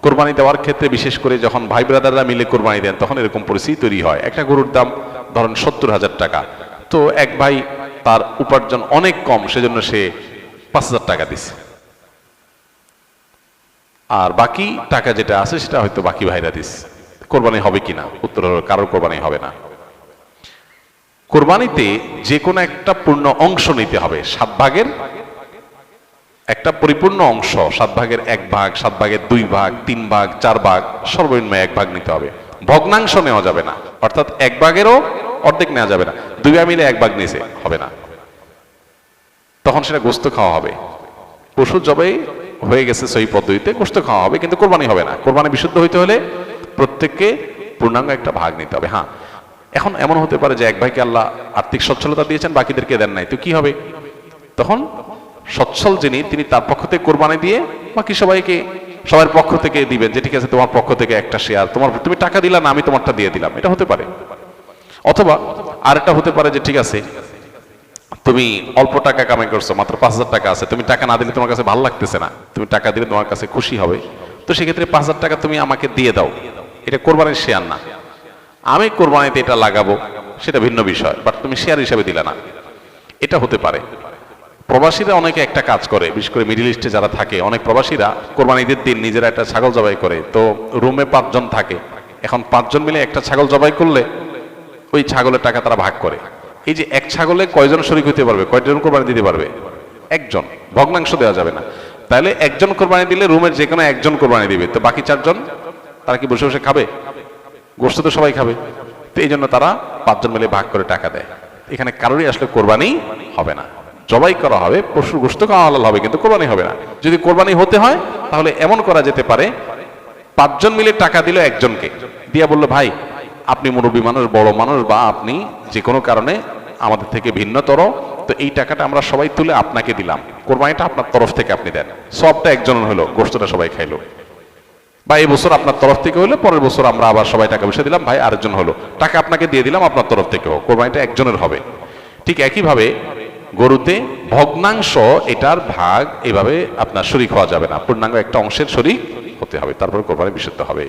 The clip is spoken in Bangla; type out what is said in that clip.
কোরবানি দেওয়ার ক্ষেত্রে বিশেষ করে যখন ভাই ব্রাদাররা মিলে কোরবানি দেন তখন এরকম পরিস্থিতি তৈরি হয়। একটা গরুর দাম ধরেন 70,000 টাকা, তো এক ভাই তার উপার্জন অনেক কম, সেজন্য সে 5,000 টাকা দিছে, আর বাকি টাকা যেটা আছে সেটা হয়তো বাকি ভাইরা দিচ্ছে। কোরবানি হবে কিনা? উত্তর হলো কারোর কোরবানি হবে না। কোরবানিতে যে কোনো একটা পূর্ণ অংশ নিতে হবে, 7 ভাগের একটা পরিপূর্ণ অংশ, 7 ভাগের 1 ভাগ, 7 ভাগের 2 ভাগ, 3 ভাগ, 4 ভাগ, সর্বনিম্ন 1 ভাগ নিতে হবে। ভগ্নাংশ নেওয়া যাবে না, অর্থাৎ 1 ভাগেরও অর্ধেক নেওয়া যাবে না। 2 ভাই মিলে 1 ভাগ নিয়েছে, হবে না, তখন সেটা গোশত খাওয়া হবে। পশু জবাই হয়ে গেছে সহি পদ্ধতিতে, গোশত খাওয়া হবে, কিন্তু কোরবানি হবে না। কোরবানি বিশুদ্ধ হইতে হলে প্রত্যেককে পূর্ণাঙ্গ একটা ভাগ নিতে হবে। হ্যাঁ, এখন এমন হতে পারে যে এক ভাইকে আল্লাহ আর্থিক সচ্ছলতা দিয়েছেন, বাকিদেরকে দেন নাই, তো কি হবে? তখন সচ্ছল যিনি, তিনি তার পক্ষ থেকে কোরবানি দিয়ে বাকি সবাইকে সবার পক্ষ থেকে দিবেন, যে ঠিক আছে তোমার পক্ষ থেকে একটা শেয়ার, তুমি টাকা দিলা না, আমি তোমারটা দিয়ে দিলাম, এটা হতে পারে। অথবা আরেকটা হতে পারে যে ঠিক আছে তুমি অল্প টাকা কামাই করছো, মাত্র 5,000 টাকা আছে, তুমি টাকা না দিলে তোমার কাছে ভালো লাগতেছে না, তুমি টাকা দিলে তোমার কাছে খুশি হবে, তো সেক্ষেত্রে 5,000 টাকা তুমি আমাকে দিয়ে দাও, এটা কোরবানির শেয়ার না, আমি কোরবানিতে এটা লাগাবো, সেটা ভিন্ন বিষয়, বাট তুমি শেয়ার হিসাবে দিলে না, এটা হতে পারে। প্রবাসীরা অনেকে একটা কাজ করে, বিশেষ করে মিডিল ইস্টে যারা থাকে, অনেক প্রবাসীরা কোরবানি ঈদের দিন নিজেরা একটা ছাগল জবাই করে, তো রুমে 5 জন থাকে, এখন 5 জন মিলে একটা ছাগল জবাই করলে ওই ছাগলের টাকা তারা ভাগ করে। এই যে এক ছাগলে কয়জন শরীক হতে পারবে, কয়জন কোরবানি দিতে পারবে? একজন, ভগ্নাংশ দেওয়া যাবে না। তাহলে একজন কোরবানি দিলে রুমের যে কোনো একজন কোরবানি দিবে, তো বাকি 4 জন তারা কি বসে বসে খাবে? গোশত তো সবাই খাবে, তো এই জন্য তারা 5 জন মিলে ভাগ করে টাকা দেয়। এখানে কারোরই আসলে কোরবানি হবে না, জবাই করা হবে, পশুর গোশত খাওয়া হালাল হবে, কিন্তু কোরবানি হবে না। যদি কোরবানি হতে হয় তাহলে এমন করা যেতে পারে, 5 জন মিলে টাকা দিল একজনকে, দিয়া বললো ভাই আপনি মুরব্বী মানুষ, বড় মানুষ, বা আপনি যে কোনো কারণে আমাদের থেকে ভিন্নতর, তো এই টাকাটা আমরা সবাই তুলে আপনাকে দিলাম, কোরবানিটা আপনার তরফ থেকে আপনি দেন, সবটা একজনের হলো, গোশতটা সবাই খাইলো। বা এই বছর আপনার তরফ থেকে হলো, পরের বছর আমরা আবার সবাই টাকা পয়সা দিলাম, ভাই আরেকজন হলো, টাকা আপনাকে দিয়ে দিলাম আপনার তরফ থেকে, হোক, কোরবানিটা একজনের হবে। ঠিক একইভাবে গরুতে ভগ্নাংশ, এটার ভাগ এভাবে আপনার শরীক হওয়া যাবে না, পূর্ণাঙ্গ একটা অংশের শরীক হতে হবে, তারপরে কোরবানি বিশুদ্ধ হবে।